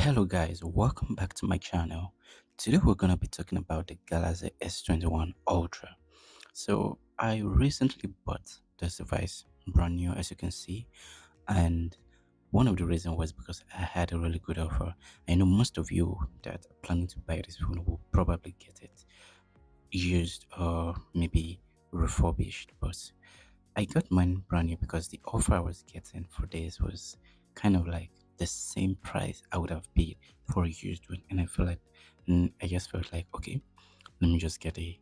Hello guys, welcome back to my channel. Today we're gonna be talking about the Galaxy S21 Ultra. So I recently bought this device brand new, as you can see, and one of the reasons was because I had a really good offer. I know most of you that are planning to buy this phone will probably get it used or maybe refurbished, but I got mine brand new because the offer I was getting for this was kind of like the same price I would have paid for a used one, and I just felt like, okay, let me just get a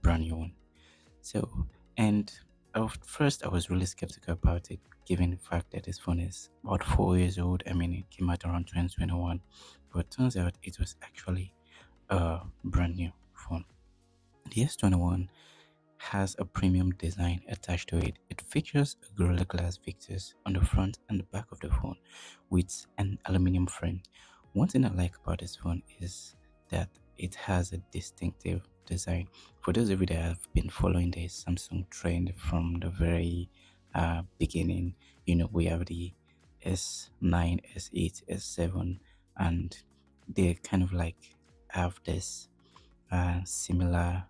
brand new one. So, and at first I was really skeptical about it, given the fact that this phone is about 4 years old. I mean, it came out around 2021, but turns out it was actually a brand new phone. The S21 has a premium design attached to it. It features a Gorilla Glass Victus on the front and the back of the phone with an aluminum frame. One thing I like about this phone is that it has a distinctive design. For those of you that have been following the Samsung trend from the very beginning, we have the S9, S8, S7, and they kind of like have this similar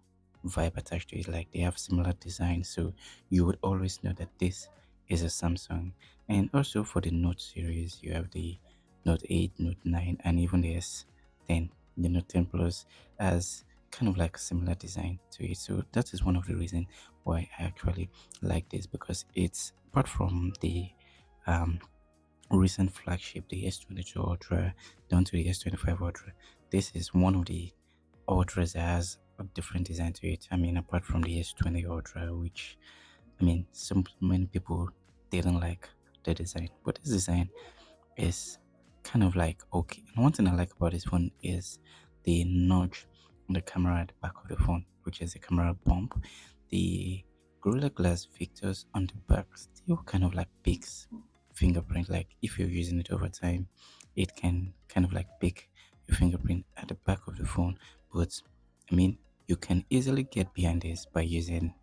vibe attached to it. Like they have similar design, so you would always know that this is a Samsung. And also for the Note series, you have the Note 8, Note 9, and even the S10. The Note 10 Plus has kind of like a similar design to it. So that is one of the reasons why I actually like this, because it's apart from the um recent flagship, the S22 Ultra, down to the S25 Ultra. This is one of the Ultras that has a different design to it. I mean, apart from the S20 Ultra, which I mean, so many people didn't like the design, but this design is kind of like okay. And one thing I like about this phone is the notch on the camera at the back of the phone, which is the camera bump. The Gorilla Glass Victus on the back still kind of like picks fingerprint. Like if you're using it over time, it can kind of like pick your fingerprint at the back of the phone. But I mean, you can easily get behind this by using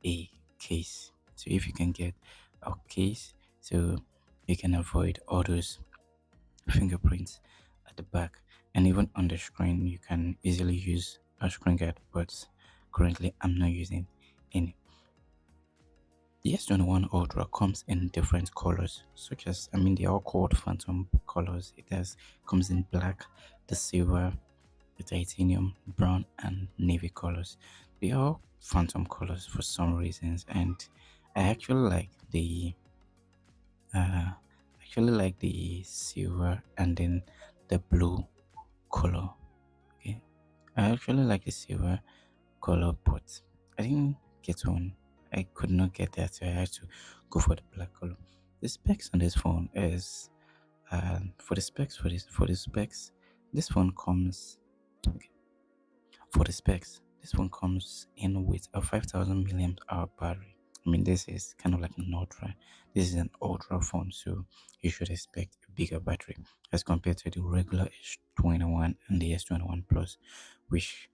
a case. So if you can get a case, so you can avoid all those fingerprints at the back, and even on the screen you can easily use a screen guard, but currently I'm not using any. The S21 Ultra comes in different colors, such as, I mean, they are called phantom colors. It has comes in black, the silver, the titanium, brown, and navy colors. They are phantom colors for some reasons, and I uh, actually like the silver and then the blue color. Okay, I actually like the silver color, but I didn't get one. I could not get that, so I had to go for the black color. The specs on this phone is for the specs, this phone comes okay, for the specs. This one comes in with a 5000 milliamp hour battery. I mean, this is kind of like an ultra. This is an ultra phone, so you should expect a bigger battery as compared to the regular S21 and the S21 Plus, which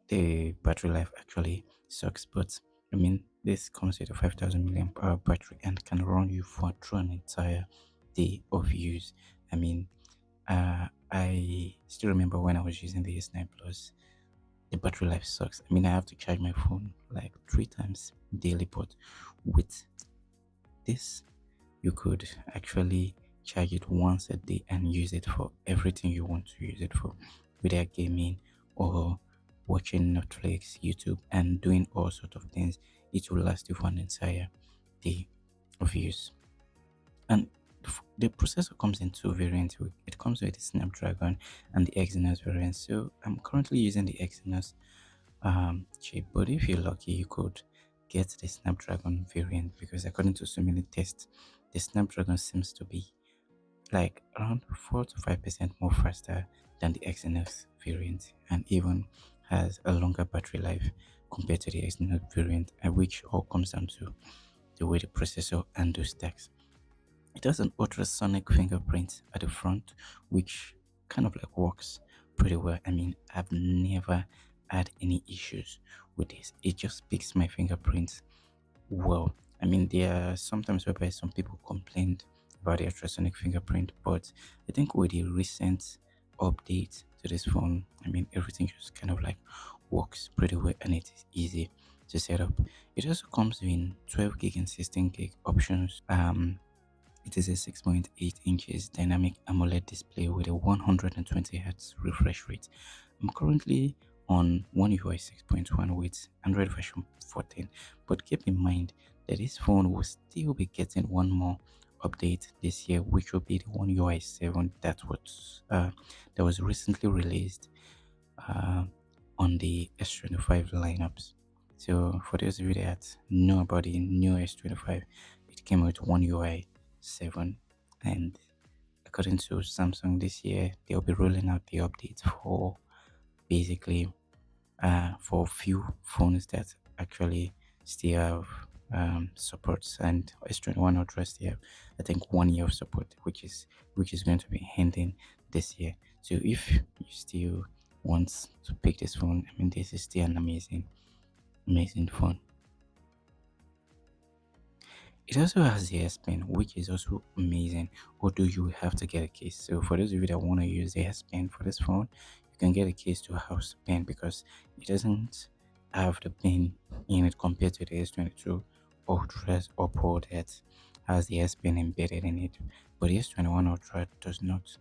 the battery life actually sucks. But I mean, this comes with a 5000 milliamp hour battery and can run you for through an entire day of use. I mean, I still remember when I was using the S9 Plus, the battery life sucks. I mean, I have to charge my phone like 3 times daily, but with this, you could actually charge it once a day and use it for everything you want to use it for, whether gaming or watching Netflix, YouTube, and doing all sorts of things. It will last you for an entire day of use. And the processor comes in two variants. It comes with the Snapdragon and the Exynos variant. So I'm currently using the Exynos chip, but if you're lucky, you could get the Snapdragon variant, because according to so many tests, the Snapdragon seems to be like around 4 to 5% more faster than the Exynos variant, and even has a longer battery life compared to the Exynos variant, which all comes down to the way the processor handles text. It has an ultrasonic fingerprint at the front, which kind of like works pretty well. I mean, I've never had any issues with this. It just picks my fingerprints well. I mean, there are sometimes whereby some people complained about the ultrasonic fingerprint, but I think with the recent update to this phone, I mean, everything just kind of like works pretty well and it is easy to set up. It also comes in 12 gig and 16 gig options. It is a 6.8 inches dynamic AMOLED display with a 120 Hz refresh rate. I'm currently on One UI 6.1 with Android version 14, but keep in mind that this phone will still be getting one more update this year, which will be the One UI 7 that was recently released uh, on the S25 lineups. So for those of you that know about the new S25, it came with One UI 7, and according to Samsung this year, they'll be rolling out the update for basically for few phones that actually still have supports, and S21 Ultra still have, I think, 1 year of support, which is going to be ending this year. So if you still want to pick this phone, I mean, this is still an amazing phone. It also has the S Pen, which is also amazing. Although you will have to get a case. So for those of you that want to use the S Pen for this phone, you can get a case to house the pen because it doesn't have the pen in it compared to the S22 Ultra or Pro that has the S Pen embedded in it. But the S21 Ultra does not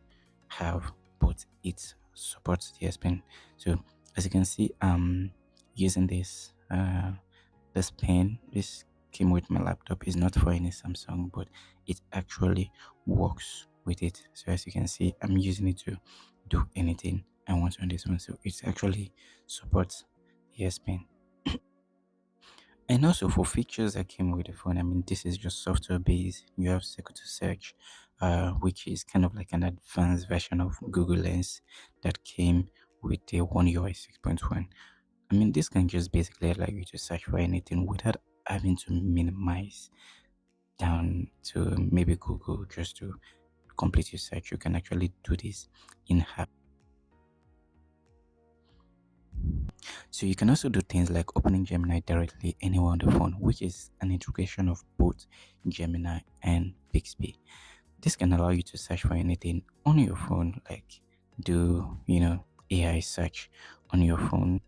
have, but it supports the S Pen. So as you can see, using this pen, this came with my laptop, is not for any Samsung, but it actually works with it. So as you can see, I'm using it to do anything I want on this one. So it actually supports the S Pen. And also for features that came with the phone, I mean, this is just software based. You have Circle to Search, which is kind of like an advanced version of Google Lens that came with the One UI 6.1. I mean, this can just basically allow you to search for anything without having to minimize down to maybe Google just to complete your search. You can actually do this in app. So you can also do things like opening Gemini directly anywhere on the phone, which is an integration of both Gemini and Bixby. This can allow you to search for anything on your phone, like do AI search on your phone.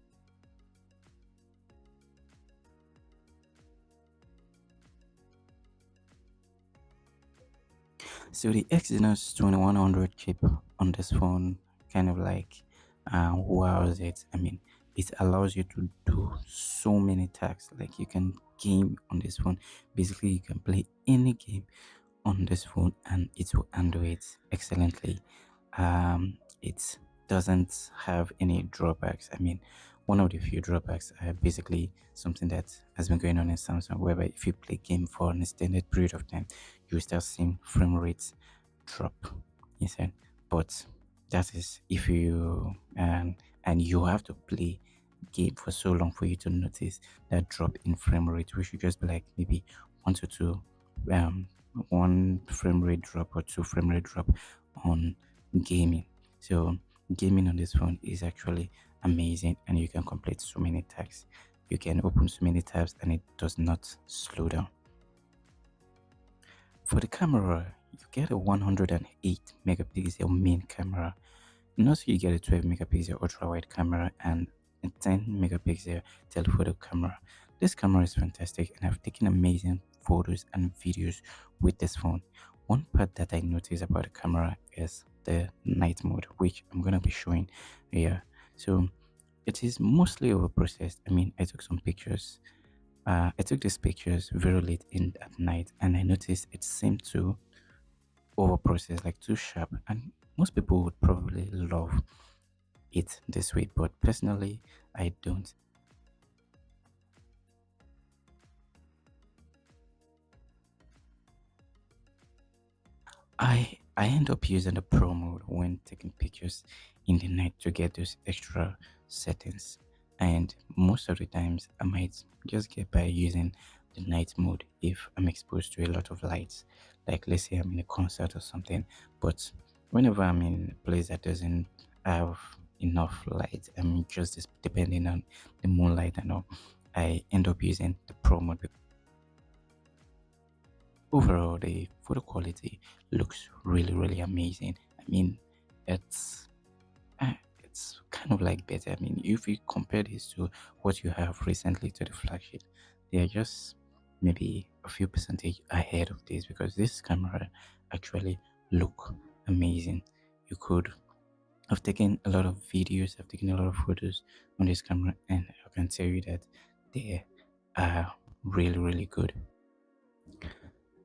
So the Exynos 2100 chip on this phone kind of like wows it. I mean, it allows you to do so many tasks. Like you can game on this phone. Basically, you can play any game on this phone and it will handle it excellently. It doesn't have any drawbacks. I mean, one of the few drawbacks are basically something that has been going on in Samsung, whereby if you play game for an extended period of time, you start seeing frame rates drop inside. But that is if you and you have to play game for so long for you to notice that drop in frame rate. We should just be like maybe 1 to 2 um 1 frame rate drop or 2 frame rate drop on gaming. So gaming on this phone is actually amazing and you can complete so many tasks. You can open so many tabs and it does not slow down. For the camera, you get a 108 megapixel main camera. And also you get a 12 megapixel ultra wide camera and a 10 megapixel telephoto camera. This camera is fantastic and I've taken amazing photos and videos with this phone. One part that I noticed about the camera is the night mode, which I'm gonna be showing here. So it is mostly over processed. I mean, I took some pictures. I took these pictures very late in at night, and I noticed it seemed to over processed, like too sharp. And most people would probably love it this way, but personally, I don't. I end up using the pro mode when taking pictures in the night to get those extra settings. And most of the times I might just get by using the night mode if I'm exposed to a lot of lights. Like let's say I'm in a concert or something. But whenever I'm in a place that doesn't have enough light, I'm just depending on the moonlight and all. I end up using the pro mode. overall the photo quality looks really really amazing. I mean, it's it's kind of like better. I mean, if you compare this to what you have recently to the flagship, they are just maybe a few percentage ahead of this, because this camera actually look amazing. You could have taken a lot of videos, I've taken a lot of photos on this camera, and I can tell you that they are really really good.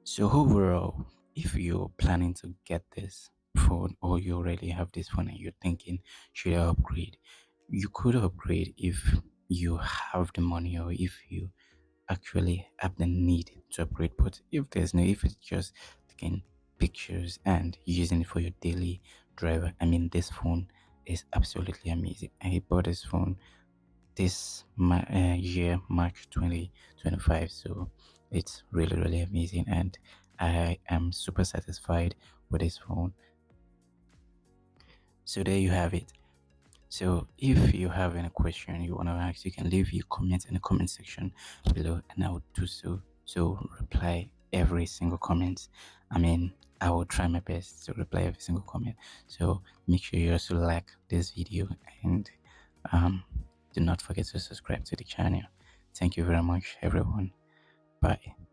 So overall, if you're planning to get this phone, or you already have this phone and you're thinking, should I upgrade? You could upgrade if you have the money, or if you actually have the need to upgrade. But if there's no, if it's just taking pictures and using it for your daily driver, I mean, this phone is absolutely amazing. I bought this phone this year, March 2025. So it's really, really amazing. And I am super satisfied with this phone. So there you have it. So if you have any question you want to ask, you can leave your comments in the comment section below, and I will do so. So reply every single comment. I mean, I will try my best to reply every single comment. So make sure you also like this video, and um, do not forget to subscribe to the channel. Thank you very much, everyone. Bye.